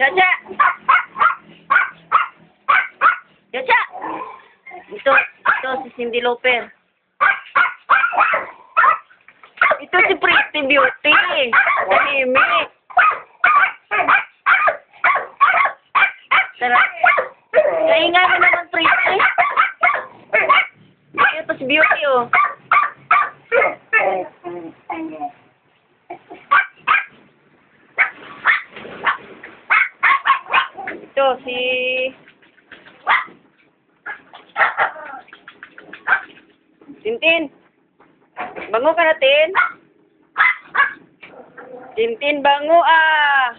Chacha! Chacha! Ito si Cindy Lauper. Ito si Pretty Beauty. Tahimik. Tara. Kaingay mo naman, Pretty. Ito si Beauty, oh. Ito si... Tintin. Bango ka na, Tin. Tintin, bango, ah.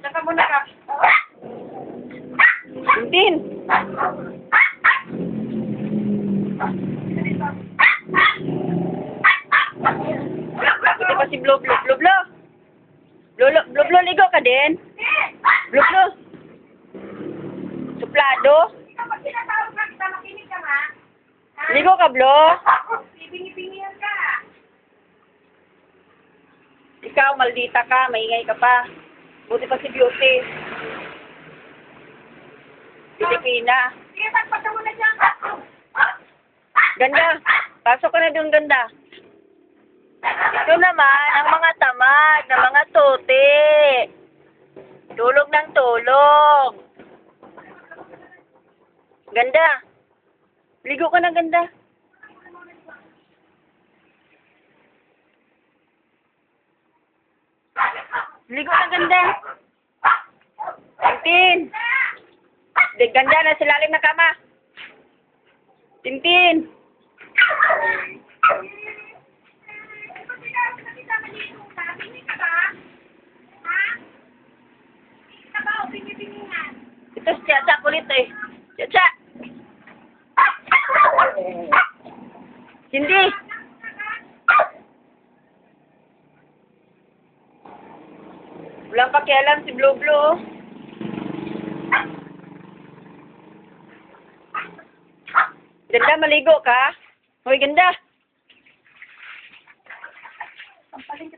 Saka muna ka. Tintin. Ito pa si Blo Blo. Blo Blo. Blo Blo, ligo ka din? Blo Blo. Suplado. Ligo ka, Blo? Bingi-bingihan ka. Ikaw, maldita ka. Maingay ka pa. Buti pa si Beauty. Pilipina. Sige, pagpasa mo na dyan. Ganda. Pasok ka na doon, ganda. Ito naman, ang mga tamad, ng mga tote. Tulog ng tulog. Ganda. Ligo ka na, ganda. Ligo na, ganda. Tintin. Ganda na sa lalim ng kama. Tintin. Ito si Chacha kulit eh. Chacha. Hindi. Walang pakialam si Blo Blo. Ganda, maligo ka? Hoy, ganda. Ang paling